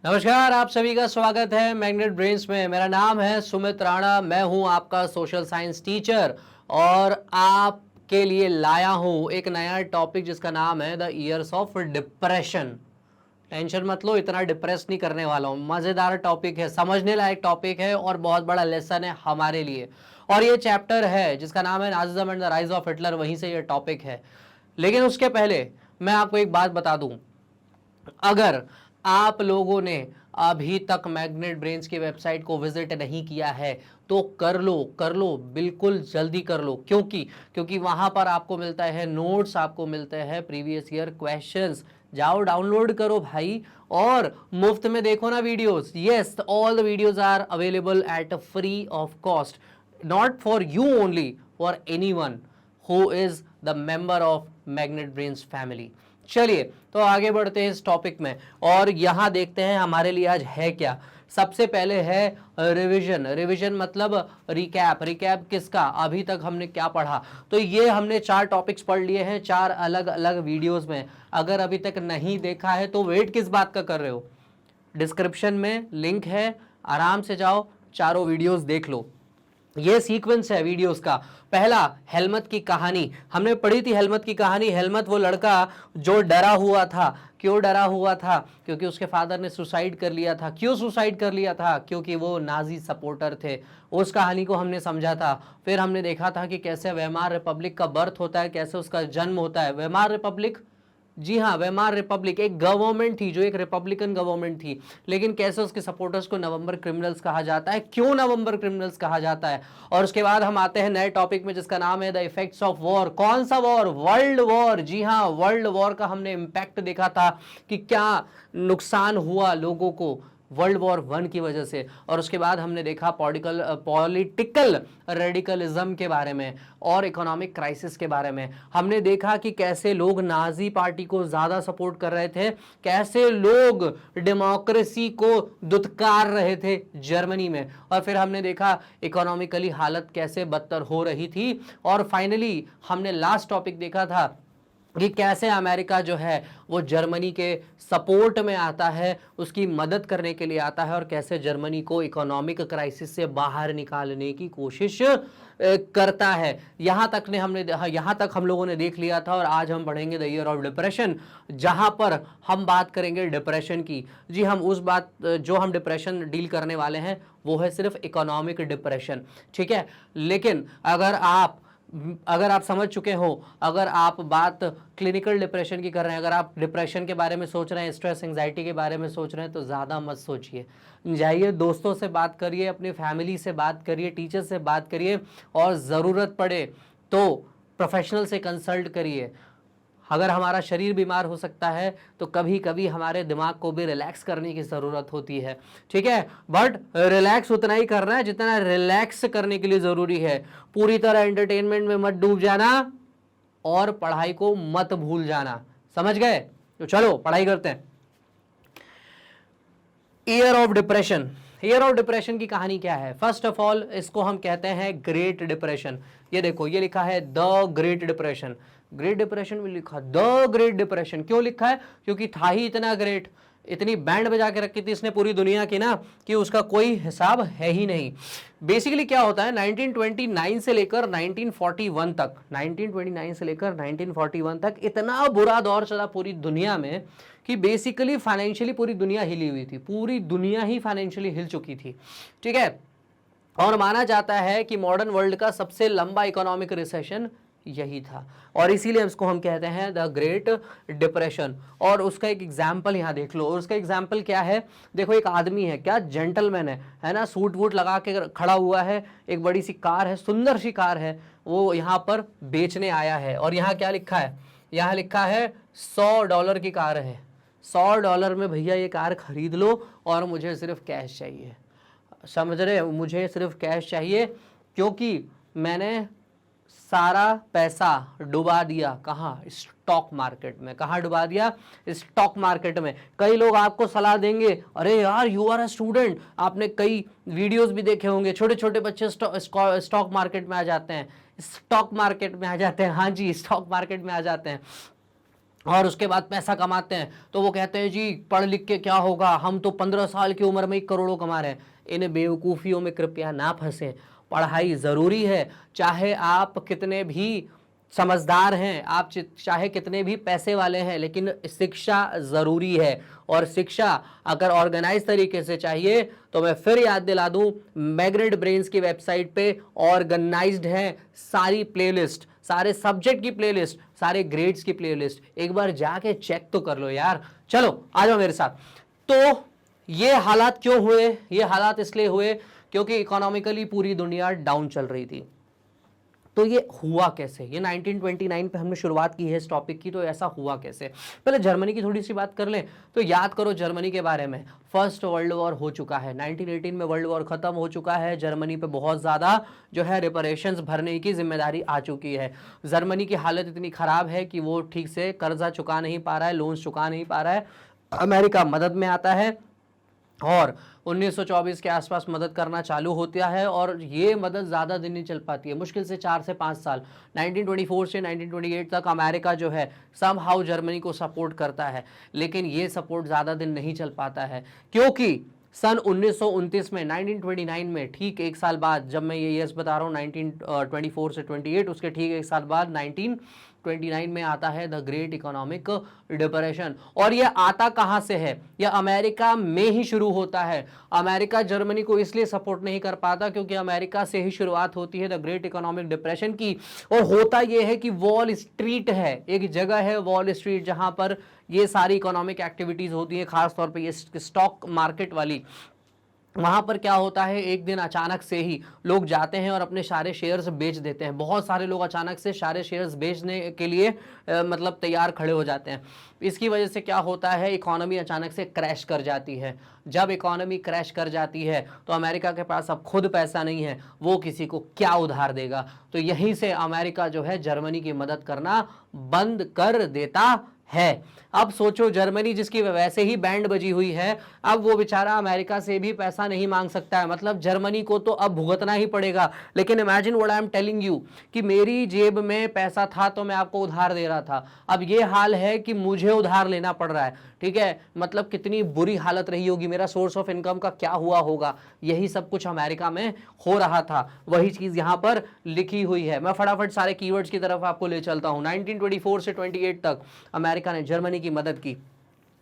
नमस्कार, आप सभी का स्वागत है मैग्नेट ब्रेन्स में। मेरा नाम है सुमित राणा, मैं हूं आपका सोशल साइंस टीचर और आपके लिए लाया हूं एक नया टॉपिक जिसका नाम है the years of depression. Tension मत लो, इतना डिप्रेस नहीं करने वाला हूं। मजेदार टॉपिक है, समझने लायक टॉपिक है और बहुत बड़ा लेसन है हमारे लिए। और ये चैप्टर है जिसका नाम है Nazism and the rise of Hitler, वहीं से ये टॉपिक है। लेकिन उसके पहले मैं आपको एक बात बता दूं, अगर आप लोगों ने अभी तक मैग्नेट ब्रेन्स की वेबसाइट को विजिट नहीं किया है तो कर लो, बिल्कुल जल्दी कर लो। क्योंकि वहां पर आपको मिलता है नोट्स, आपको मिलते हैं प्रीवियस ईयर क्वेश्चंस। जाओ डाउनलोड करो भाई और मुफ्त में देखो ना videos. Yes, all the videos are available at free of cost, not for you only, for anyone who is the member of Magnet Brains family. चलिए तो आगे बढ़ते हैं इस टॉपिक में और यहां देखते हैं हमारे लिए आज है क्या। सबसे पहले है रिवीजन मतलब रिकैप किसका, अभी तक हमने क्या पढ़ा। तो ये हमने 4 टॉपिक्स पढ़ लिए हैं 4 अलग अलग वीडियोस में। अगर अभी तक नहीं देखा है तो वेट किस बात का कर रहे हो, डिस्क्रिप्शन में लिंक है, आराम से जाओ चारों वीडियोस देख लो। ये सीक्वेंस है वीडियोस का। पहला, हेलमत की कहानी हमने पढ़ी थी। हेलमत की कहानी, हेलमत वो लड़का जो डरा हुआ था। क्यों डरा हुआ था? क्योंकि उसके फादर ने सुसाइड कर लिया था। क्यों सुसाइड कर लिया था? क्योंकि वो नाजी सपोर्टर थे। उस कहानी को हमने समझा था। फिर हमने देखा था कि कैसे वेमार रिपब्लिक का बर्थ होता है, कैसे उसका जन्म होता है। वेमार रिपब्लिक, जी हाँ, वेमार रिपब्लिक एक गवर्नमेंट थी जो एक रिपब्लिकन गवर्नमेंट थी, लेकिन कैसे उसके सपोर्टर्स को नवंबर क्रिमिनल्स कहा जाता है, क्यों नवंबर क्रिमिनल्स कहा जाता है। और उसके बाद हम आते हैं नए टॉपिक में जिसका नाम है द इफेक्ट्स ऑफ वॉर। कौन सा वॉर? World war. जी हाँ, वर्ल्ड वॉर का हमने इंपैक्ट देखा था कि क्या नुकसान हुआ लोगों को वर्ल्ड वॉर 1 की वजह से। और उसके बाद हमने देखा पॉलिटिकल रेडिकलिज्म के बारे में और इकोनॉमिक क्राइसिस के बारे में। हमने देखा कि कैसे लोग नाजी पार्टी को ज्यादा सपोर्ट कर रहे थे, कैसे लोग डेमोक्रेसी को दुत्कार रहे थे जर्मनी में। और फिर हमने देखा इकोनॉमिकली हालत कैसे बदतर हो रही थी। और फाइनली हमने लास्ट टॉपिक देखा था कि कैसे अमेरिका जो है वो जर्मनी के सपोर्ट में आता है, उसकी मदद करने के लिए आता है और कैसे जर्मनी को इकोनॉमिक क्राइसिस से बाहर निकालने की कोशिश करता है। यहाँ तक हम लोगों ने देख लिया था और आज हम पढ़ेंगे द ईयर ऑफ डिप्रेशन, जहाँ पर हम बात करेंगे डिप्रेशन की। जी, हम उस बात जो हम डिप्रेशन डील करने वाले हैं वो है सिर्फ इकोनॉमिक डिप्रेशन, ठीक है। लेकिन अगर आप समझ चुके हो, अगर आप बात क्लिनिकल डिप्रेशन की कर रहे हैं, अगर आप डिप्रेशन के बारे में सोच रहे हैं, स्ट्रेस एंजाइटी के बारे में सोच रहे हैं, तो ज़्यादा मत सोचिए। जाइए दोस्तों से बात करिए, अपनी फैमिली से बात करिए, टीचर से बात करिए और ज़रूरत पड़े तो प्रोफेशनल से कंसल्ट करिए। अगर हमारा शरीर बीमार हो सकता है तो कभी कभी हमारे दिमाग को भी रिलैक्स करने की ज़रूरत होती है, ठीक है। बट रिलैक्स उतना ही करना है जितना रिलैक्स करने के लिए ज़रूरी है। पूरी तरह एंटरटेनमेंट में मत डूब जाना और पढ़ाई को मत भूल जाना, समझ गए? तो चलो पढ़ाई करते हैं। Year of depression. Year of depression की कहानी क्या है? फर्स्ट ऑफ ऑल इसको हम कहते हैं ग्रेट डिप्रेशन। ये देखो, ये लिखा है the great depression. Great depression में लिखा द ग्रेट डिप्रेशन। क्यों लिखा है? क्योंकि था ही इतना ग्रेट, इतनी बैंड बजा के रखी थी इसने पूरी दुनिया की ना कि उसका कोई हिसाब है ही नहीं। बेसिकली क्या होता है, 1929 से लेकर 1941 तक, 1929 से लेकर 1941 तक इतना बुरा दौर चला पूरी दुनिया में कि बेसिकली फाइनेंशियली पूरी दुनिया हिली हुई थी। पूरी दुनिया ही फाइनेंशियली हिल चुकी थी, ठीक है। और माना जाता है कि मॉडर्न वर्ल्ड का सबसे लंबा इकोनॉमिक रिसेशन यही था और इसीलिए इसको हम कहते हैं द ग्रेट डिप्रेशन। और उसका एक एग्जाम्पल यहाँ देख लो। और उसका एग्जाम्पल क्या है? देखो, एक आदमी है, क्या जेंटलमैन है ना, सूट वूट लगा के खड़ा हुआ है, एक बड़ी सी कार है, सुंदर सी कार है, वो यहाँ पर बेचने आया है। और यहाँ क्या लिखा है? यहाँ लिखा है $100 की कार है। $100 में भैया ये कार खरीद लो और मुझे सिर्फ कैश चाहिए। समझ रहे? मुझे सिर्फ कैश चाहिए क्योंकि मैंने सारा पैसा डुबा दिया। कहाँ? स्टॉक मार्केट में। कहाँ डुबा दिया? स्टॉक मार्केट में। कई लोग आपको सलाह देंगे, अरे यार यू आर अ स्टूडेंट, आपने कई वीडियोस भी देखे होंगे, छोटे छोटे बच्चे स्टॉक मार्केट में आ जाते हैं, स्टॉक मार्केट में आ जाते हैं। हाँ जी, स्टॉक मार्केट में आ जाते हैं। और उसके बाद पैसा कमाते हैं तो वो कहते हैं जी पढ़ लिख के क्या होगा, हम तो 15 साल की उम्र में ही करोड़ों कमा रहे हैं। इन बेवकूफ़ियों में कृपया ना फंसें। पढ़ाई ज़रूरी है, चाहे आप कितने भी समझदार हैं, आप चाहे कितने भी पैसे वाले हैं, लेकिन शिक्षा ज़रूरी है। और शिक्षा अगर ऑर्गेनाइज तरीके से चाहिए तो मैं फिर याद दिला दूं, मैग्नेट ब्रेन्स की वेबसाइट पे ऑर्गेनाइज्ड है सारी प्लेलिस्ट, सारे सब्जेक्ट की प्लेलिस्ट, सारे ग्रेड्स की प्लेलिस्ट। एक बार जाके चेक तो कर लो यार। चलो आ जाओ मेरे साथ। तो ये हालात क्यों हुए? ये हालात इसलिए हुए क्योंकि इकोनॉमिकली पूरी दुनिया डाउन चल रही थी। तो ये हुआ कैसे? ये 1929 पे हमने शुरुआत की है इस टॉपिक की, तो ऐसा हुआ कैसे? पहले जर्मनी की थोड़ी सी बात कर लें। तो याद करो जर्मनी के बारे में, फर्स्ट वर्ल्ड वॉर हो चुका है, 1918 में वर्ल्ड वॉर खत्म हो चुका है। जर्मनी पे बहुत ज़्यादा जो है रिपरेशंस भरने की जिम्मेदारी आ चुकी है। जर्मनी की हालत इतनी ख़राब है कि वो ठीक से कर्जा चुका नहीं पा रहा है, लोन्स चुका नहीं पा रहा है। अमेरिका मदद में आता है और 1924 के आसपास मदद करना चालू होता है, और ये मदद ज़्यादा दिन नहीं चल पाती है, मुश्किल से 4 से 5 साल। 1924 से 1928 तक अमेरिका जो है समहाउ जर्मनी को सपोर्ट करता है, लेकिन ये सपोर्ट ज़्यादा दिन नहीं चल पाता है, क्योंकि सन 1929 में 1929 में ठीक एक साल बाद, जब मैं ये ईयर्स बता रहा हूँ 1924 से 28, उसके ठीक एक साल बाद 1929 में आता है द ग्रेट इकोनॉमिक डिप्रेशन। और ये आता कहाँ से है? यह अमेरिका में ही शुरू होता है। अमेरिका जर्मनी को इसलिए सपोर्ट नहीं कर पाता क्योंकि अमेरिका से ही शुरुआत होती है द ग्रेट इकोनॉमिक डिप्रेशन की। और होता यह है कि वॉल स्ट्रीट है, एक जगह है वॉल स्ट्रीट, जहां पर ये सारी इकोनॉमिक एक्टिविटीज होती है, खासतौर पे ये स्टॉक मार्केट वाली। वहां पर क्या होता है, एक दिन अचानक से ही लोग जाते हैं और अपने सारे शेयर्स बेच देते हैं। बहुत सारे लोग अचानक से सारे शेयर्स बेचने के लिए मतलब तैयार खड़े हो जाते हैं। इसकी वजह से क्या होता है, इकोनॉमी अचानक से क्रैश कर जाती है। जब इकोनॉमी क्रैश कर जाती है तो अमेरिका के पास अब खुद पैसा नहीं है, वो किसी को क्या उधार देगा। तो यहीं से अमेरिका जो है जर्मनी की मदद करना बंद कर देता है। अब सोचो, जर्मनी जिसकी वैसे ही बैंड बजी हुई है, अब वो बेचारा अमेरिका से भी पैसा नहीं मांग सकता है, मतलब जर्मनी को तो अब भुगतना ही पड़ेगा। लेकिन imagine what I am telling you कि मेरी जेब में पैसा था तो मैं आपको उधार दे रहा था, अब ये हाल है कि मुझे उधार लेना पड़ रहा है। ठीक है, मतलब कितनी बुरी हालत रही होगी, मेरा सोर्स ऑफ इनकम का क्या हुआ होगा। यही सब कुछ अमेरिका में हो रहा था, वही चीज यहां पर लिखी हुई है। मैं फटाफट सारे कीवर्ड्स की तरफ आपको ले चलता हूं। 1924 से 28 तक अमेरिका ने जर्मनी की मदद की,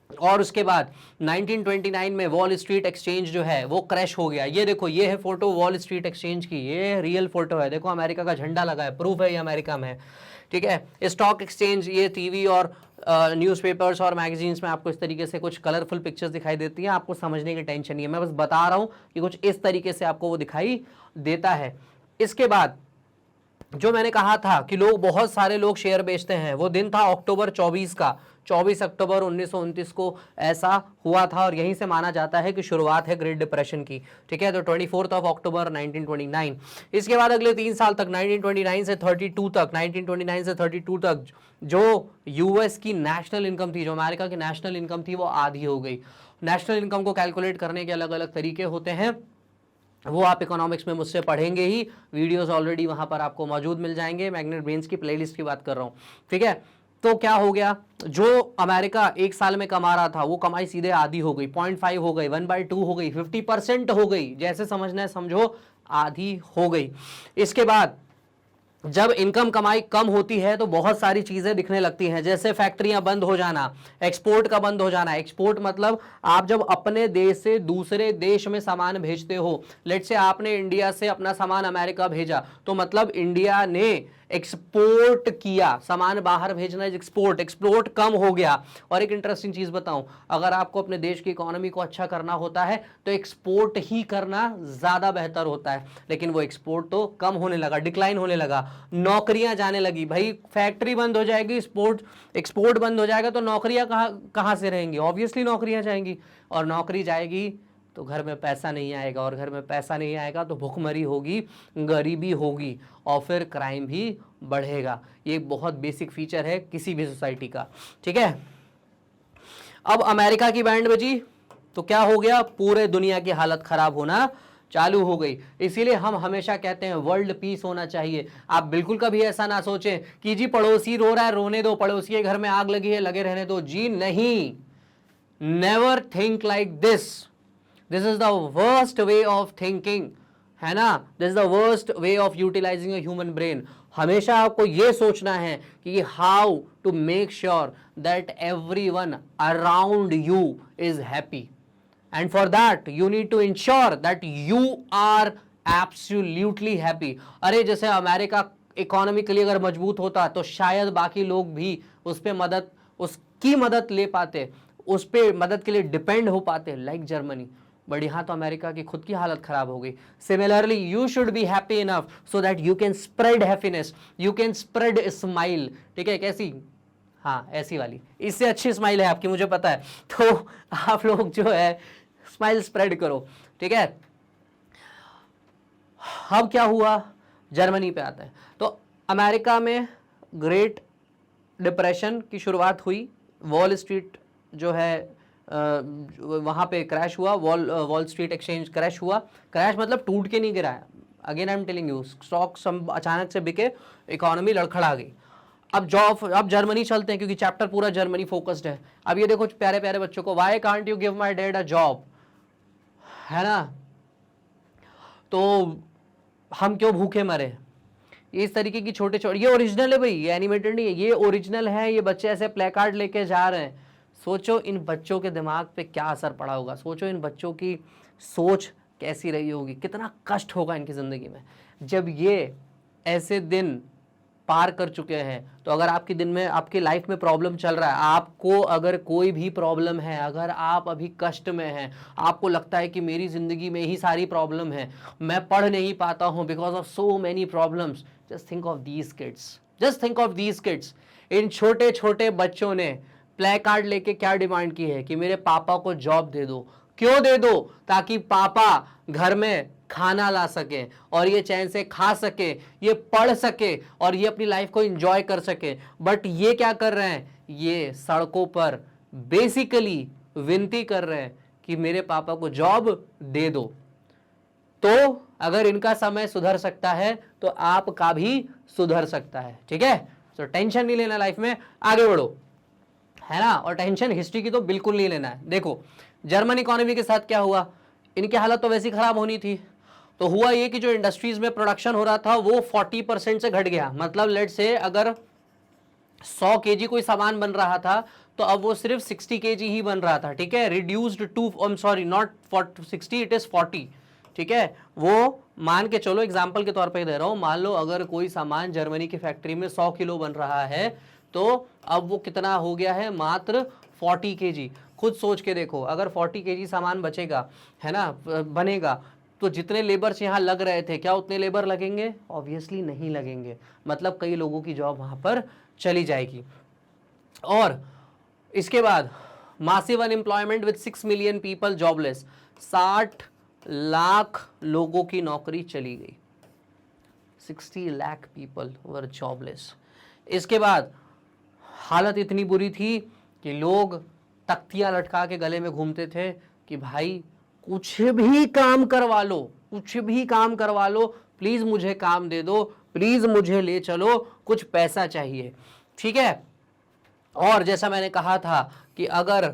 और उसके बाद 1929 में वॉल स्ट्रीट एक्सचेंज जो है वो क्रैश हो गया। ये देखो, ये है फोटो वॉल स्ट्रीट एक्सचेंज की, ये रियल फोटो है, देखो अमेरिका का झंडा लगा है, प्रूफ है ये अमेरिका में है। ठीक है, स्टॉक एक्सचेंज, ये टीवी और न्यूज़पेपर्स और मैगजीन्स में आपको इस तरीके से कुछ कलरफुल पिक्चर्स दिखाई देती हैं, आपको समझने की टेंशन नहीं है, मैं बस बता रहा हूं कि कुछ इस तरीके से आपको वो दिखाई देता है। इसके बाद जो मैंने कहा था कि लोग, बहुत सारे लोग शेयर बेचते हैं, वो दिन था अक्टूबर 24 का, 24 अक्टूबर 1929 को ऐसा हुआ था, और यहीं से माना जाता है कि शुरुआत है ग्रेट डिप्रेशन की। ठीक है, तो 24 अक्टूबर 1929। इसके बाद अगले 3 साल तक 1929 से 32 तक 1929 से 32 तक जो यूएस की नेशनल इनकम थी, जो अमेरिका की नेशनल इनकम थी, वो आधी हो गई। नेशनल इनकम को कैलकुलेट करने के अलग अलग तरीके होते हैं, वो आप इकोनॉमिक्स में मुझसे पढ़ेंगे ही, वीडियोस ऑलरेडी वहां पर आपको मौजूद मिल जाएंगे। मैग्नेट ब्रेन्स की प्लेलिस्ट की बात कर रहा हूं। ठीक है, तो क्या हो गया, जो अमेरिका एक साल में कमा रहा था वो कमाई सीधे आधी हो गई, 0.5 हो गई, 1/2 हो गई, 50% हो गई, जैसे समझना है समझो, आधी हो गई। इसके बाद जब इनकम कमाई कम होती है तो बहुत सारी चीजें दिखने लगती हैं, जैसे फैक्ट्रियां बंद हो जाना, एक्सपोर्ट का बंद हो जाना। एक्सपोर्ट मतलब आप जब अपने देश से दूसरे देश में सामान भेजते हो, लेट से आपने इंडिया से अपना सामान अमेरिका भेजा, तो मतलब इंडिया ने एक्सपोर्ट किया, सामान बाहर भेजना इज एक्सपोर्ट, एक्सपोर्ट कम हो गया। और एक इंटरेस्टिंग चीज बताऊं, अगर आपको अपने देश की इकोनॉमी को अच्छा करना होता है तो एक्सपोर्ट ही करना ज्यादा बेहतर होता है, लेकिन वो एक्सपोर्ट तो कम होने लगा, डिक्लाइन होने लगा, नौकरियां जाने लगी। भाई फैक्ट्री बंद हो जाएगी, एक्सपोर्ट बंद हो जाएगा, तो नौकरियां कहां से रहेंगी? ऑब्वियसली नौकरियां जाएंगी, और नौकरी जाएगी तो घर में पैसा नहीं आएगा, और घर में पैसा नहीं आएगा तो भुखमरी होगी, गरीबी होगी, और फिर क्राइम भी बढ़ेगा। ये एक बहुत बेसिक फीचर है किसी भी सोसाइटी का। ठीक है, अब अमेरिका की बैंड बजी तो क्या हो गया, पूरे दुनिया की हालत खराब होना चालू हो गई। इसीलिए हम हमेशा कहते हैं वर्ल्ड पीस होना चाहिए। आप बिल्कुल कभी ऐसा ना सोचें कि जी पड़ोसी रो रहा है, रोने दो, पड़ोसी के घर में आग लगी है, लगे रहने दो। जी नहीं, never think like this is the worst way of thinking, है ना। This is the worst way of utilising a human brain. हमेशा आपको यह सोचना है कि how to make sure that everyone around you is happy, and for that you need to ensure that you are absolutely happy। अरे जैसे America economically अगर मजबूत होता तो शायद बाकी लोग भी उसकी मदद ले पाते, उस पर मदद के लिए डिपेंड हो पाते, लाइक जर्मनी। बट यहाँ तो अमेरिका की खुद की हालत खराब हो गई। Similarly you should be happy enough so that you can spread happiness, you can spread smile. ठीक है, कैसी? हाँ, ऐसी वाली, इससे अच्छी स्माइल है आपकी, मुझे पता है। तो आप लोग जो है स्माइल स्प्रेड करो, ठीक है। अब क्या हुआ, जर्मनी पे आता है। तो अमेरिका में ग्रेट डिप्रेशन की शुरुआत हुई, वॉल स्ट्रीट जो है वहां पे क्रैश हुआ, वॉल स्ट्रीट एक्सचेंज क्रैश हुआ। क्रैश मतलब टूट के नहीं गिरा है, again I am telling you, stock अचानक से बिके, इकोनॉमी लड़खड़ा गई। अब जर्मनी चलते हैं क्योंकि चैप्टर पूरा जर्मनी फोकस्ड है। अब ये देखो प्यारे प्यारे बच्चों को, why can't you give my dad a job, है ना। तो हम क्यों भूखे मरे, इस तरीके की छोटे छोटे, ये ओरिजिनल है भाई, ये एनिमेटेड नहीं है, ये ओरिजिनल है। ये बच्चे ऐसे प्ले कार्ड लेके जा रहे हैं। सोचो इन बच्चों के दिमाग पे क्या असर पड़ा होगा, सोचो इन बच्चों की सोच कैसी रही होगी, कितना कष्ट होगा इनकी जिंदगी में जब ये ऐसे दिन पार कर चुके हैं। तो अगर आपकी दिन में, आपकी लाइफ में प्रॉब्लम चल रहा है, आपको अगर कोई भी प्रॉब्लम है, अगर आप अभी कष्ट में हैं, आपको लगता है कि मेरी जिंदगी में ही सारी प्रॉब्लम है, मैं पढ़ नहीं पाता हूं because of so many problems, just think of these kids, just think of these kids. इन छोटे छोटे बच्चों ने प्ले कार्ड लेके क्या डिमांड की है कि मेरे पापा को जॉब दे दो। क्यों दे दो? ताकि पापा घर में खाना ला सके और ये चैन से खा सके, ये पढ़ सके और ये अपनी लाइफ को एंजॉय कर सके। बट ये क्या कर रहे हैं, ये सड़कों पर बेसिकली विनती कर रहे हैं कि मेरे पापा को जॉब दे दो। तो अगर इनका समय सुधर सकता है तो आपका भी सुधर सकता है, ठीक है। तो टेंशन नहीं लेना लाइफ में, आगे बढ़ो, है ना। और टेंशन हिस्ट्री की तो बिल्कुल नहीं लेना है। देखो जर्मन इकोनॉमी के साथ क्या हुआ, इनकी हालत तो वैसी खराब होनी थी। तो हुआ ये कि जो इंडस्ट्रीज में प्रोडक्शन हो रहा था वो 40% से घट गया। मतलब लेट्स से अगर 100 केजी कोई सामान बन रहा था तो अब वो सिर्फ 60 केजी ही बन रहा था, ठीक है। Reduced to, I am sorry, not 60, it is 40, ठीक है। वो मान के चलो, एग्जांपल के तौर पे दे रहा हूं, मान लो अगर कोई सामान जर्मनी की फैक्ट्री में 100 किलो बन रहा है तो अब वो कितना हो गया है, मात्र 40 केजी। खुद सोच के देखो, अगर 40 केजी सामान बचेगा, है ना, बनेगा, तो जितने लेबर्स यहाँ लग रहे थे क्या उतने लेबर लगेंगे? ऑब्वियसली नहीं लगेंगे। मतलब कई लोगों की जॉब वहां पर चली जाएगी। और इसके बाद massive unemployment with 6 million people jobless, 60 lakh लोगों की नौकरी चली गई। 60 लाख पीपल वर जॉबलेस। इसके बाद हालत इतनी बुरी थी कि लोग तख्तियां लटका के गले में घूमते थे कि भाई कुछ भी काम करवा लो, कुछ भी काम करवा लो, प्लीज मुझे काम दे दो, प्लीज मुझे ले चलो, कुछ पैसा चाहिए, ठीक है। और जैसा मैंने कहा था कि अगर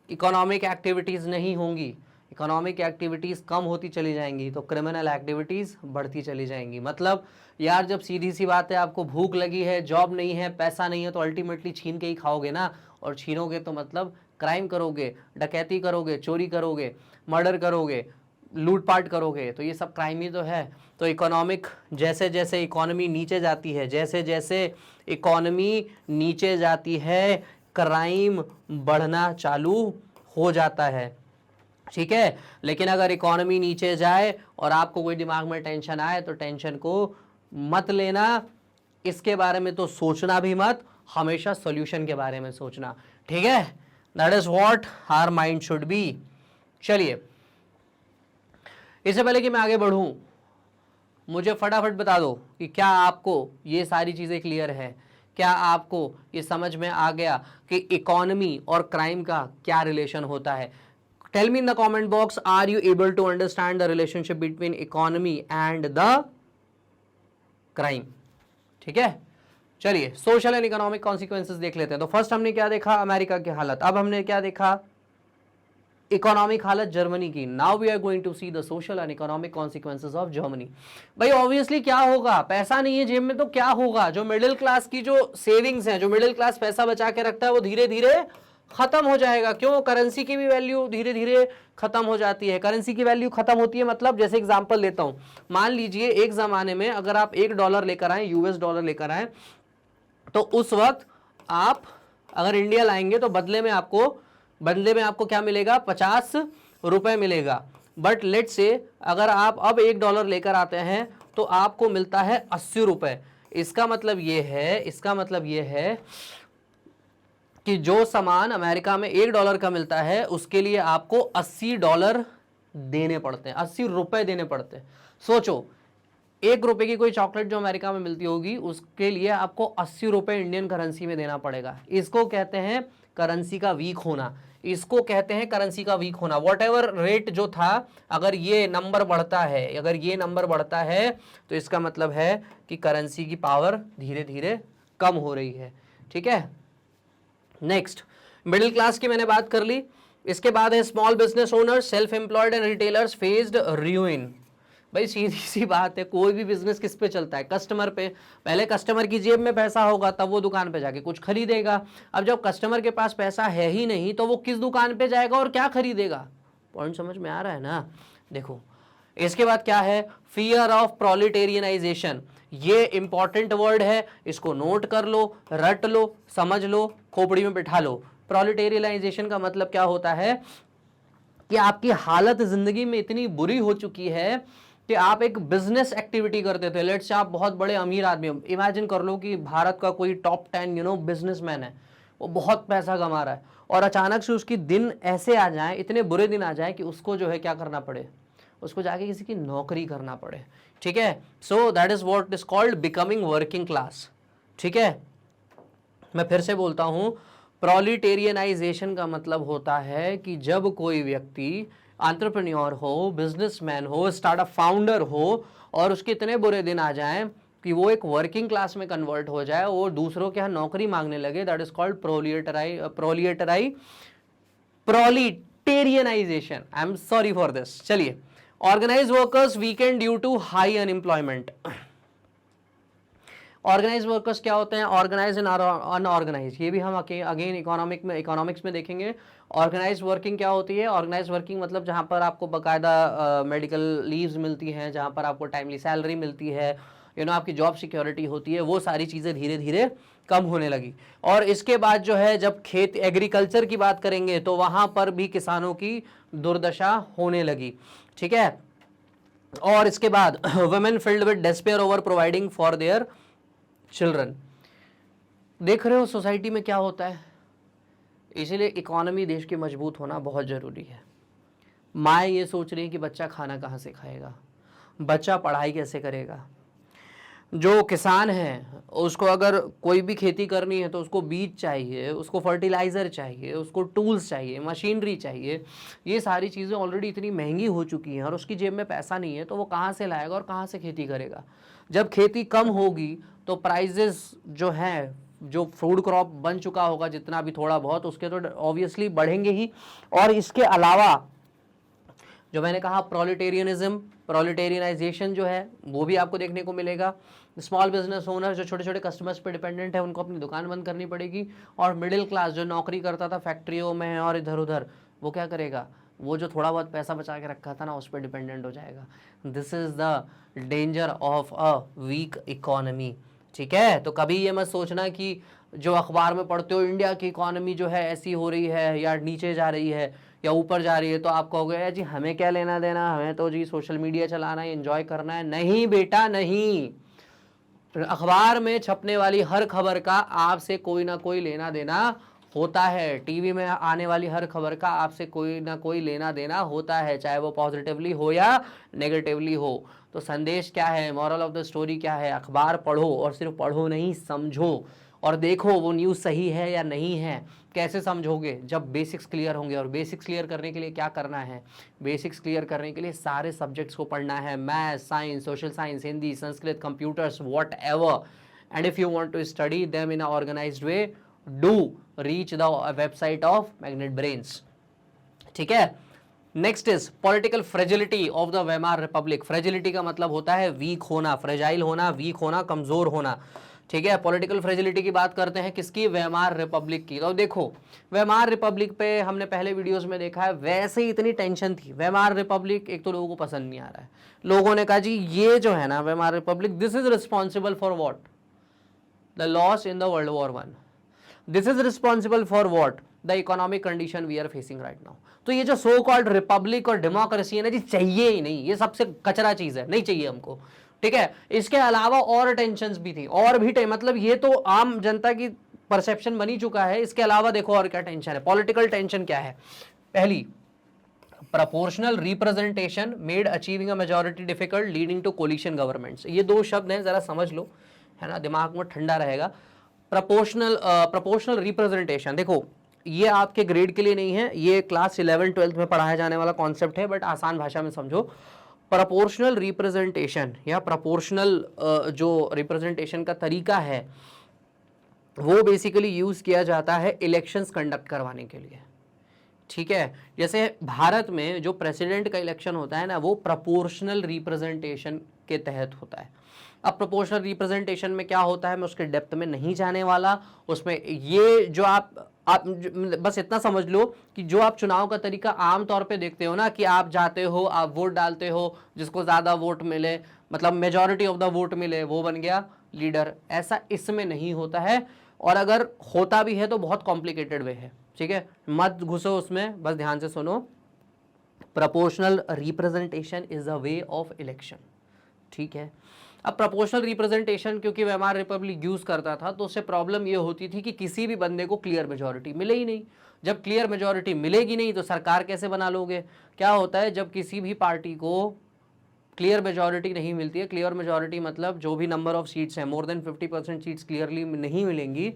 इकोनॉमिक एक्टिविटीज नहीं होंगी, इकोनॉमिक एक्टिविटीज कम होती चली जाएंगी तो क्रिमिनल एक्टिविटीज बढ़ती चली जाएंगी। मतलब यार जब सीधी सी बात है, आपको भूख लगी है, जॉब नहीं है, पैसा नहीं है, तो अल्टीमेटली छीन के ही खाओगे ना। और छीनोगे तो मतलब क्राइम करोगे, डकैती करोगे, चोरी करोगे, मर्डर करोगे, लूटपाट करोगे, तो ये सब क्राइम ही तो है। तो इकोनॉमिक, जैसे जैसे इकोनॉमी नीचे जाती है, जैसे जैसे इकोनॉमी नीचे जाती है, क्राइम बढ़ना चालू हो जाता है, ठीक है। लेकिन अगर इकोनॉमी नीचे जाए और आपको कोई दिमाग में टेंशन आए तो टेंशन को मत लेना, इसके बारे में तो सोचना भी मत, हमेशा सॉल्यूशन के बारे में सोचना, ठीक है। That is what our mind should be. चलिए, इससे पहले कि मैं आगे बढ़ूं, मुझे फटाफट बता दो कि क्या आपको ये सारी चीजें क्लियर है, क्या आपको ये समझ में आ गया कि इकोनॉमी और क्राइम का क्या रिलेशन होता है। Tell me in the comment box, are you able to understand the relationship between economy and the crime? ठीक है, चलिए सोशल एंड इकोनॉमिक कॉन्सिक्वेंसेस देख लेते हैं। तो फर्स्ट हमने क्या देखा, अमेरिका की हालत। अब हमने क्या देखा, इकोनॉमिक हालत जर्मनी की। Now we are going to see the social and economic consequences of Germany. भाई ऑब्वियसली क्या होगा, पैसा नहीं है जेब में तो क्या होगा, जो मिडिल क्लास की जो सेविंग्स हैं, जो मिडिल क्लास पैसा बचा के रखता है वो धीरे धीरे खत्म हो जाएगा। क्यों? करेंसी की भी वैल्यू धीरे धीरे खत्म हो जाती है। करेंसी की वैल्यू खत्म होती है मतलब, जैसे एग्जांपल लेता हूं, मान लीजिए एक जमाने में अगर आप $1 लेकर आए, यूएस डॉलर लेकर आए, तो उस वक्त आप अगर इंडिया लाएंगे तो बदले में आपको क्या मिलेगा, 50 रुपए मिलेगा। बट लेट से अगर आप अब $1 लेकर आते हैं तो आपको मिलता है 80 रुपए। इसका मतलब ये है कि जो सामान अमेरिका में $1 का मिलता है उसके लिए आपको $80 देने पड़ते हैं, 80 रुपए देने पड़ते हैं। सोचो, ₹1 की कोई चॉकलेट जो अमेरिका में मिलती होगी उसके लिए आपको 80 रुपए इंडियन करेंसी में देना पड़ेगा। इसको कहते हैं करेंसी का वीक होना, इसको कहते हैं करेंसी का वीक होना। वॉट एवर रेट जो था, अगर ये नंबर बढ़ता है तो इसका मतलब है कि करेंसी की पावर धीरे धीरे कम हो रही है। ठीक है, नेक्स्ट मिडिल क्लास की मैंने बात कर ली। इसके बाद है small business owners, self employed and retailers faced ruin. भाई सीधी सी बात है, कोई भी बिजनेस किस पे चलता है, कस्टमर पे। पहले कस्टमर की जेब में पैसा होगा तब वो दुकान पे जाके कुछ खरीदेगा। अब जब कस्टमर के पास पैसा है ही नहीं तो वो किस दुकान पे जाएगा और क्या खरीदेगा? पॉइंट समझ में आ रहा है ना? देखो, इसके बाद क्या है, फियर ऑफ प्रोलिटेरियनाइजेशन। ये इंपॉर्टेंट वर्ड है, इसको नोट कर लो, रट लो, समझ लो, खोपड़ी में बिठा लो। प्रोलिटेरियनाइजेशन का मतलब क्या होता है कि आपकी हालत जिंदगी में इतनी बुरी हो चुकी है कि आप एक बिजनेस एक्टिविटी करते थे। लेट्स से आप बहुत बड़े अमीर आदमी हो, इमेजिन कर लो कि भारत का कोई टॉप 10 बिजनेसमैन है, वो बहुत पैसा कमा रहा है और अचानक से उसकी दिन ऐसे आ जाए, इतने बुरे दिन आ जाए कि उसको जो है क्या करना पड़े, उसको जाके किसी की नौकरी करना पड़े। ठीक है, so that is what is called becoming working class. ठीक है, मैं फिर से बोलता हूं, प्रोलिटेरियनाइजेशन का मतलब होता है कि जब कोई व्यक्ति एंटरप्रेन्योर हो, बिजनेसमैन हो, स्टार्टअप फाउंडर हो और उसके इतने बुरे दिन आ जाएं कि वो एक वर्किंग क्लास में कन्वर्ट हो जाए और दूसरों के यहाँ नौकरी मांगने लगे, that is called proletarianization. I am sorry for this. चलिए, organize workers weakened due to high unemployment. Organize workers क्या होते हैं? ऑर्गेनाइज एंड अनऑर्गेनाइज, ये भी हम अगेन इकोनॉमिक्स में देखेंगे। ऑर्गेनाइज वर्किंग क्या होती है? ऑर्गेनाइज वर्किंग मतलब जहां पर आपको बाकायदा मेडिकल लीव्स मिलती हैं, जहां पर आपको टाइमली सैलरी मिलती है, आपकी जॉब सिक्योरिटी होती है, वो सारी चीज़ें धीरे धीरे कम होने लगी। और इसके बाद जो है, जब एग्रीकल्चर की बात करेंगे तो वहां पर भी किसानों की दुर्दशा होने लगी। ठीक है, और इसके बाद women filled with despair over providing for their children. देख रहे हो सोसाइटी में क्या होता है। इसीलिए इकोनॉमी देश की मजबूत होना बहुत ज़रूरी है। माँ ये सोच रही है कि बच्चा खाना कहाँ से खाएगा, बच्चा पढ़ाई कैसे करेगा। जो किसान है उसको अगर कोई भी खेती करनी है तो उसको बीज चाहिए, उसको फर्टिलाइज़र चाहिए, उसको टूल्स चाहिए, मशीनरी चाहिए। ये सारी चीज़ें ऑलरेडी इतनी महंगी हो चुकी हैं और उसकी जेब में पैसा नहीं है तो वो कहाँ से लाएगा और कहाँ से खेती करेगा। जब खेती कम होगी तो प्राइजेस जो हैं, जो फूड क्रॉप बन चुका होगा जितना भी थोड़ा बहुत, उसके तो ऑब्वियसली बढ़ेंगे ही। और इसके अलावा जो मैंने कहा प्रोलिटेरियनाइजेशन जो है वो भी आपको देखने को मिलेगा। स्मॉल बिजनेस ओनर जो छोटे छोटे कस्टमर्स पे डिपेंडेंट है उनको अपनी दुकान बंद करनी पड़ेगी। और मिडिल क्लास जो नौकरी करता था फैक्ट्रियों में और इधर उधर, वो क्या करेगा, वो जो थोड़ा बहुत पैसा बचा के रखा था ना उस पर डिपेंडेंट हो जाएगा। This is the danger of a weak economy. ठीक है, तो कभी ये मत सोचना कि जो अखबार में पढ़ते हो इंडिया की इकोनॉमी जो है ऐसी हो रही है या नीचे जा रही है या ऊपर जा रही है तो आप कहोगे जी हमें क्या लेना देना, हमें तो जी सोशल मीडिया चलाना है, एंजॉय करना है। नहीं बेटा नहीं, अखबार में छपने वाली हर खबर का आपसे कोई ना कोई लेना देना होता है। टीवी में आने वाली हर खबर का आपसे कोई ना कोई लेना देना होता है, चाहे वो पॉजिटिवली हो या नेगेटिवली हो। तो संदेश क्या है, मॉरल ऑफ द स्टोरी क्या है? अखबार पढ़ो और सिर्फ पढ़ो नहीं, समझो और देखो वो न्यूज़ सही है या नहीं है। कैसे समझोगे? जब बेसिक्स क्लियर होंगे। और बेसिक्स क्लियर करने के लिए क्या करना है? बेसिक्स क्लियर करने के लिए सारे सब्जेक्ट्स को पढ़ना है, math, science, social science, Hindi, Sanskrit, computers, whatever. And if you want to study them in organised way, do reach the website of Magnet Brains. ठीक है। Next is political fragility of the Weimar Republic. Fragility का मतलब होता है week होना, fragile होना, week होना, कमजोर होना। ठीक है। पॉलिटिकल फ्रेजिलिटी की बात करते हैं किसकी? वेमार रिपब्लिक की। तो देखो वेमार रिपब्लिक पे हमने पहले वीडियोस में देखा है, वैसे ही इतनी टेंशन थी। वेमार रिपब्लिक एक तो लोगों को पसंद नहीं आ रहा है, लोगों ने कहा जी ये जो है ना Weimar Republic, this is responsible for what? The loss in the world war one. This is responsible for what? The economic condition we are facing right now. तो ये जो सो कॉल्ड रिपब्लिक और डेमोक्रेसी है ना जी, चाहिए ही नहीं, ये सबसे कचरा चीज है, नहीं चाहिए हमको। ठीक है। इसके अलावा और टेंशन्स भी थी, और भी मतलब ये तो आम जनता की परसेप्शन बनी चुका है। इसके अलावा देखो और क्या टेंशन है। पॉलिटिकल टेंशन क्या है? पहली, proportional representation made achieving a majority difficult leading to coalition governments. ये दो शब्द हैं, जरा समझ लो, है ना, दिमाग में ठंडा रहेगा। प्रोपोर्शनल रिप्रेजेंटेशन, देखो ये आपके ग्रेड के लिए नहीं है, ये क्लास 11 12 में पढ़ाया जाने वाला कॉन्सेप्ट है, बट आसान भाषा में समझो। प्रोपोर्शनल रिप्रेजेंटेशन या प्रोपोर्शनल जो रिप्रेजेंटेशन का तरीका है वो बेसिकली यूज किया जाता है इलेक्शंस कंडक्ट करवाने के लिए। ठीक है। जैसे भारत में जो प्रेसिडेंट का इलेक्शन होता है ना, वो प्रोपोर्शनल रिप्रेजेंटेशन के तहत होता है। अब प्रोपोर्शनल रिप्रेजेंटेशन में क्या होता है, मैं उसके डेप्थ में नहीं जाने वाला। उसमें ये जो आप बस इतना समझ लो कि जो आप चुनाव का तरीका आम तौर पे देखते हो ना, कि आप जाते हो, आप वोट डालते हो, जिसको ज़्यादा वोट मिले, मतलब मेजॉरिटी ऑफ द वोट मिले, वो बन गया लीडर, ऐसा इसमें नहीं होता है। और अगर होता भी है तो बहुत कॉम्प्लिकेटेड वे है। ठीक है, मत घुसो उसमें, बस ध्यान से सुनो। Proportional representation is a way of election. ठीक है। अब प्रोपोर्शनल रिप्रेजेंटेशन क्योंकि वेमार रिपब्लिक यूज करता था, तो उससे प्रॉब्लम ये होती थी कि किसी भी बंदे को क्लियर मेजॉरिटी मिले ही नहीं। जब क्लियर मेजॉरिटी मिलेगी नहीं तो सरकार कैसे बना लोगे? क्या होता है, जब किसी भी पार्टी को क्लियर मेजॉरिटी नहीं मिलती है, क्लियर मेजॉरिटी मतलब जो भी नंबर ऑफ सीट्स हैं, मोर देन 50% सीट्स क्लियरली नहीं मिलेंगी,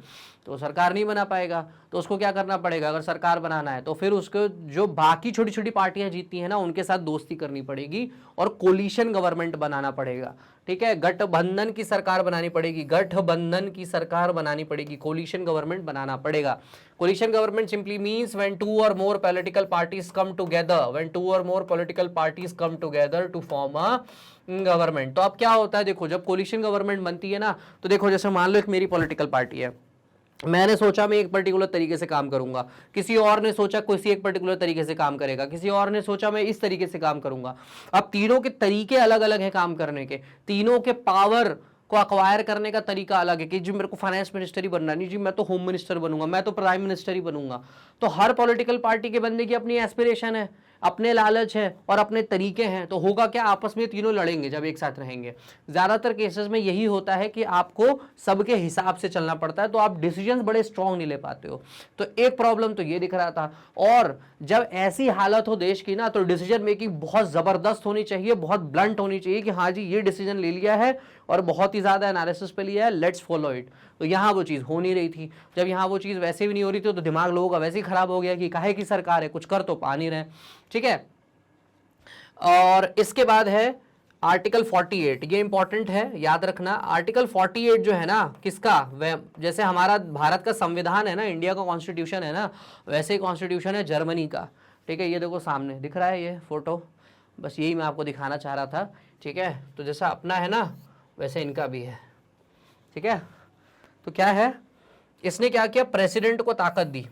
तो सरकार नहीं बना पाएगा। तो उसको क्या करना पड़ेगा? अगर सरकार बनाना है तो फिर उसको जो बाकी छोटी छोटी पार्टियां जीतती हैं ना, उनके साथ दोस्ती करनी पड़ेगी और कोलिशन गवर्नमेंट बनाना पड़ेगा। ठीक है, गठबंधन की सरकार बनानी पड़ेगी, गठबंधन की सरकार बनानी पड़ेगी, कोलिशन गवर्नमेंट बनाना पड़ेगा। Coalition government simply means when two or more political parties come together, when two or more political parties come together to form a government. तो अब क्या होता है, देखो जब कोलिशन गवर्नमेंट बनती है ना, तो देखो जैसे मान लो एक मेरी पॉलिटिकल पार्टी है, मैंने सोचा मैं एक पर्टिकुलर तरीके से काम करूंगा, किसी और ने सोचा किसी एक पर्टिकुलर तरीके से काम करेगा, किसी और ने सोचा मैं इस तरीके से काम करूंगा। अब तीनों के तरीके अलग अलग हैं काम करने के, तीनों के पावर को अक्वायर करने का तरीका अलग है कि जी मेरे को फाइनेंस मिनिस्टर ही बनना नहीं, जी मैं तो होम मिनिस्टर बनूंगा, मैं तो प्राइम मिनिस्टर ही बनूंगा। तो हर पॉलिटिकल पार्टी के बंदे की अपनी एस्पिरेशन है, अपने लालच है और अपने तरीके हैं। तो होगा क्या, आपस में तीनों लड़ेंगे जब एक साथ रहेंगे। ज्यादातर केसेस में यही होता है कि आपको सबके हिसाब से चलना पड़ता है, तो आप डिसीजंस बड़े स्ट्रांग नहीं ले पाते हो। तो एक प्रॉब्लम तो ये दिख रहा था। और जब ऐसी हालत हो देश की ना, तो डिसीजन मेकिंग बहुत जबरदस्त होनी चाहिए, बहुत ब्लंट होनी चाहिए कि हाँ जी ये डिसीजन ले लिया है और बहुत ही ज्यादा एनालिसिस पे लिया है, लेट्स फॉलो इट। तो यहाँ वो चीज हो नहीं रही थी। जब यहाँ वो चीज वैसे भी नहीं हो रही थी, तो दिमाग लोगों का वैसे ही खराब हो गया कि काहे की सरकार है, कुछ कर तो पा नहीं रहे। ठीक है। और इसके बाद है आर्टिकल 48, ये इंपॉर्टेंट है, याद रखना। आर्टिकल 48 जो है ना, किसका? जैसे हमारा भारत का संविधान है ना, इंडिया का कॉन्स्टिट्यूशन है ना, वैसे ही कॉन्स्टिट्यूशन है जर्मनी का। ठीक है, ये देखो सामने दिख रहा है ये फोटो, बस यही मैं आपको दिखाना चाह रहा था। ठीक है, तो जैसा अपना है ना वैसे इनका भी है। ठीक है, तो क्या है, इसने क्या किया, प्रेसिडेंट को ताकत दी।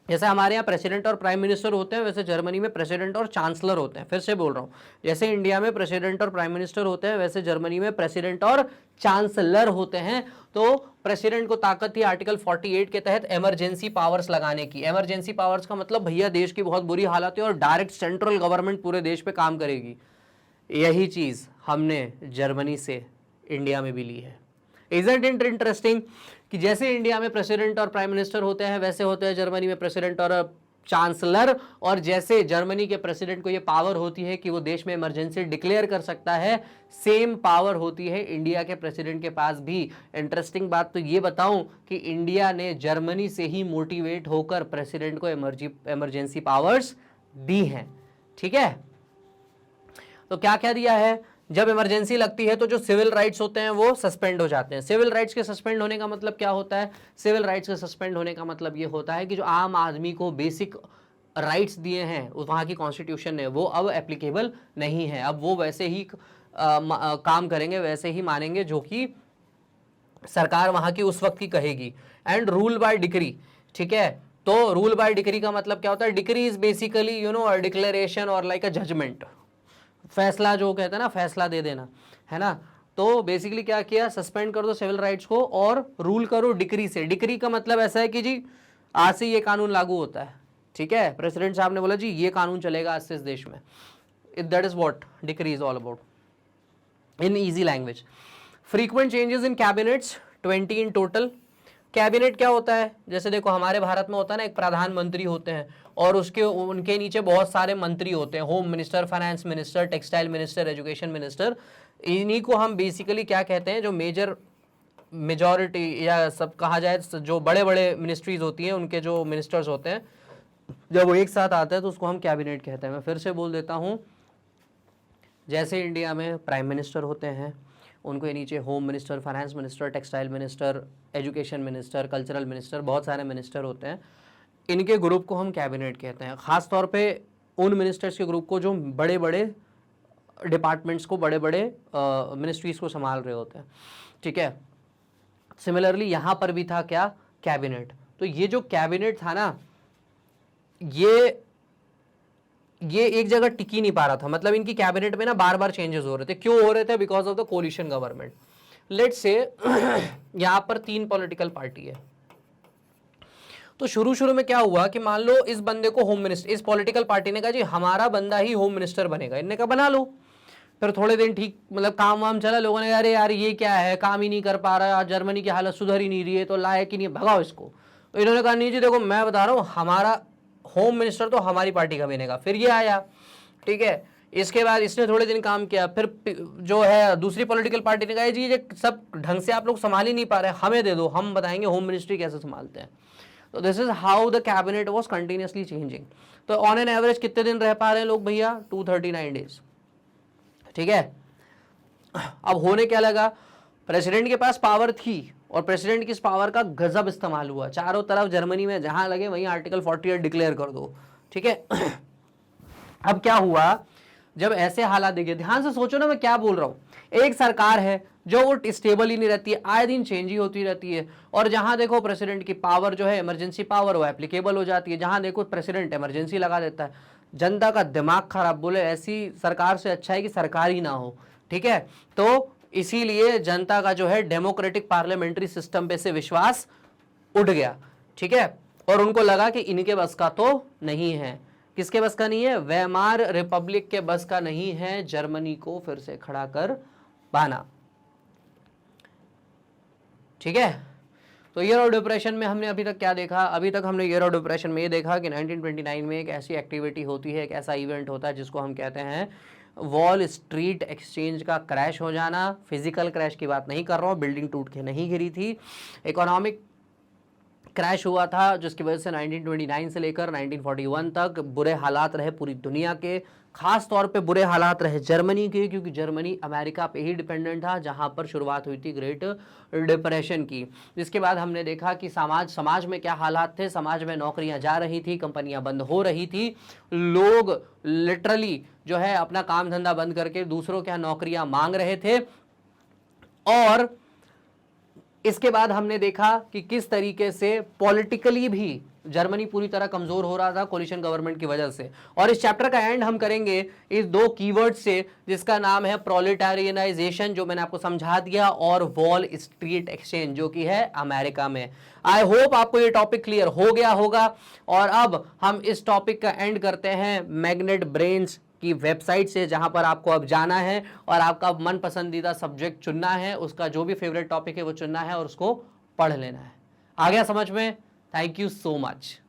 जैसे हमारे यहाँ प्रेसिडेंट और प्राइम मिनिस्टर होते हैं, वैसे जर्मनी में प्रेसिडेंट और चांसलर होते हैं। फिर से बोल रहा हूँ, जैसे इंडिया में प्रेसिडेंट और प्राइम मिनिस्टर होते हैं, वैसे जर्मनी में प्रेसिडेंट और चांसलर होते हैं। तो प्रेसिडेंट को ताकत थी आर्टिकल 48 के तहत इमरजेंसी पावर्स लगाने की। इमरजेंसी पावर्स का मतलब भैया देश की बहुत बुरी हालत है और डायरेक्ट सेंट्रल गवर्नमेंट पूरे देश पे काम करेगी। यही चीज हमने जर्मनी से इंडिया में भी ली है। इजंट इट इंटरेस्टिंग कि जैसे इंडिया में प्रेसिडेंट और प्राइम मिनिस्टर होते हैं, वैसे होते हैं जर्मनी में प्रेसिडेंट और चांसलर, और जैसे जर्मनी के प्रेसिडेंट को ये पावर होती है कि वो देश में इमरजेंसी डिक्लेयर कर सकता है, सेम पावर होती है इंडिया के प्रेसिडेंट के पास भी। इंटरेस्टिंग बात तो ये बताऊं कि इंडिया ने जर्मनी से ही मोटिवेट होकर प्रेसिडेंट को इमरजेंसी पावर्स दी हैं। ठीक है, तो क्या क्या दिया है, जब इमरजेंसी लगती है तो जो सिविल राइट्स होते हैं वो सस्पेंड हो जाते हैं। सिविल राइट्स के सस्पेंड होने का मतलब क्या होता है, सिविल राइट्स के सस्पेंड होने का मतलब ये होता है कि जो आम आदमी को बेसिक राइट्स दिए हैं वहाँ की कॉन्स्टिट्यूशन ने, वो अब एप्लीकेबल नहीं है। अब वो वैसे ही काम करेंगे, वैसे ही मानेंगे जो कि सरकार वहाँ की उस वक्त की कहेगी। एंड रूल बाय डिक्री, ठीक है, तो रूल बाय डिक्री का मतलब क्या होता है, decree is basically you know declaration और लाइक अ जजमेंट, फैसला जो कहते हैं ना, फैसला दे देना, है ना। तो बेसिकली क्या किया, सस्पेंड कर दो सिविल राइट्स को और रूल करो डिक्री से। डिक्री का मतलब ऐसा है कि जी आज से ये कानून लागू होता है, ठीक है, प्रेसिडेंट साहब ने बोला जी ये कानून चलेगा आज से इस देश में। That is what decree is all about in easy language. Frequent changes in cabinets 20 in total. Cabinet क्या होता है, जैसे देखो हमारे भारत में होता है ना, एक प्रधानमंत्री होते हैं और उनके नीचे बहुत सारे मंत्री होते हैं, home minister, finance minister, textile minister, education minister. इन्हीं को हम बेसिकली क्या कहते हैं, जो मेजॉरिटी या सब कहा जाए, जो बड़े बड़े मिनिस्ट्रीज होती हैं उनके जो मिनिस्टर्स होते हैं, जब वो एक साथ आते हैं तो उसको हम कैबिनेट कहते हैं। मैं फिर से बोल देता हूँ, जैसे इंडिया में प्राइम मिनिस्टर होते हैं, उनको नीचे home minister, finance minister, textile minister, education minister, cultural minister, बहुत सारे मिनिस्टर होते हैं। इनके ग्रुप को हम कैबिनेट कहते हैं। ख़ास तौर पे उन मिनिस्टर्स के ग्रुप को जो बड़े बड़े डिपार्टमेंट्स को, बड़े बड़े मिनिस्ट्रीज़ को संभाल रहे होते हैं, ठीक है। सिमिलरली यहाँ पर भी था क्या, कैबिनेट। तो ये जो कैबिनेट था ना, ये एक जगह टिकी नहीं पा रहा था, मतलब इनकी कैबिनेट में ना बार बार चेंजेस हो रहे थे। क्यों हो रहे थे, because of the coalition government. Let's say यहां पर 3 पॉलिटिकल पार्टी है, तो शुरू में क्या हुआ कि मान लो इस बंदे को होम मिनिस्टर, इस पॉलिटिकल पार्टी ने कहा जी हमारा बंदा ही होम मिनिस्टर बनेगा, इनने कहा बना लो। फिर थोड़े दिन ठीक मतलब काम वाम चला, लोगों ने कहा अरे यार ये क्या है, काम ही नहीं कर पा रहा है, जर्मनी की हालत सुधर ही नहीं रही है, तो लायक ही नहीं, भगाओ इसको। तो इन्होंने कहा नहीं जी देखो मैं बता रहा हूँ, हमारा होम मिनिस्टर तो हमारी पार्टी का बनेगा। फिर ये आया, ठीक है, इसके बाद इसने थोड़े दिन काम किया, फिर जो है दूसरी पॉलिटिकल पार्टी ने कहा जी ये सब ढंग से आप लोग संभाल ही नहीं पा रहे, हमें दे दो, हम बताएंगे होम मिनिस्ट्री कैसे संभालते हैं। तो this is how the cabinet was continuously changing. तो ऑन एन एवरेज कितने दिन रह पा रहे हैं लोग भैया, 239 डेज, ठीक है। अब होने क्या लगा, प्रेसिडेंट के पास पावर थी और प्रेसिडेंट की इस पावर का गजब इस्तेमाल हुआ। चारों तरफ जर्मनी में जहां लगे वहीं आर्टिकल 48 डिक्लेयर कर दो, ठीक है। अब क्या हुआ, जब ऐसे हालात देखे, ध्यान से सोचो ना मैं क्या बोल रहा हूं। एक सरकार है जो वो स्टेबल ही नहीं रहती है, आए दिन चेंज ही होती रहती है, और जहां देखो प्रेसिडेंट की पावर जो है इमरजेंसी पावर वो एप्लीकेबल हो जाती है, जहां देखो प्रेसिडेंट इमरजेंसी लगा देता है। जनता का दिमाग खराब, बोले ऐसी सरकार से अच्छा है कि सरकार ही ना हो, ठीक है। तो इसीलिए जनता का जो है डेमोक्रेटिक पार्लियामेंट्री सिस्टम पे से विश्वास उठ गया, ठीक है, और उनको लगा कि इनके बस का तो नहीं है। किसके बस का नहीं है, वेमार रिपब्लिक के बस का नहीं है जर्मनी को फिर से खड़ा कर पाना, ठीक है। तो ईयर ऑफ डिप्रेशन में हमने अभी तक क्या देखा, अभी तक हमने ईयर ऑफ डिप्रेशन में ये देखा कि 1929 में एक ऐसी एक्टिविटी होती है, एक ऐसा इवेंट होता है जिसको हम कहते हैं वॉल स्ट्रीट एक्सचेंज का क्रैश हो जाना। फिजिकल क्रैश की बात नहीं कर रहा हूँ, बिल्डिंग टूट के नहीं गिरी थी, इकोनॉमिक क्रैश हुआ था जिसकी वजह से 1929 से लेकर 1941 तक बुरे हालात रहे पूरी दुनिया के। खास तौर पे बुरे हालात रहे जर्मनी के, क्योंकि जर्मनी अमेरिका पे ही डिपेंडेंट था, जहां पर शुरुआत हुई थी ग्रेट डिप्रेशन की। जिसके बाद हमने देखा कि समाज में क्या हालात थे, समाज में नौकरियां जा रही थी, कंपनियां बंद हो रही थी, लोग लिटरली जो है अपना काम धंधा बंद करके दूसरों के यहाँ नौकरियां मांग रहे थे। और इसके बाद हमने देखा कि किस तरीके से पॉलिटिकली भी जर्मनी पूरी तरह कमजोर हो रहा था कोलिशन गवर्नमेंट की वजह से। और इस चैप्टर का एंड हम करेंगे इस 2 कीवर्ड से, जिसका नाम है प्रोलेटारियनाइजेशन जो मैंने आपको समझा दिया, और वॉल स्ट्रीट एक्सचेंज जो कि है अमेरिका में। आई होप आपको ये टॉपिक क्लियर हो गया होगा। और अब हम इस टॉपिक का एंड करते हैं मैग्नेट ब्रेन्स की वेबसाइट से, जहां पर आपको अब जाना है और आपका मन पसंदीदा सब्जेक्ट चुनना है, उसका जो भी फेवरेट टॉपिक है वो चुनना है और उसको पढ़ लेना है। आ गया समझ में? Thank you so much.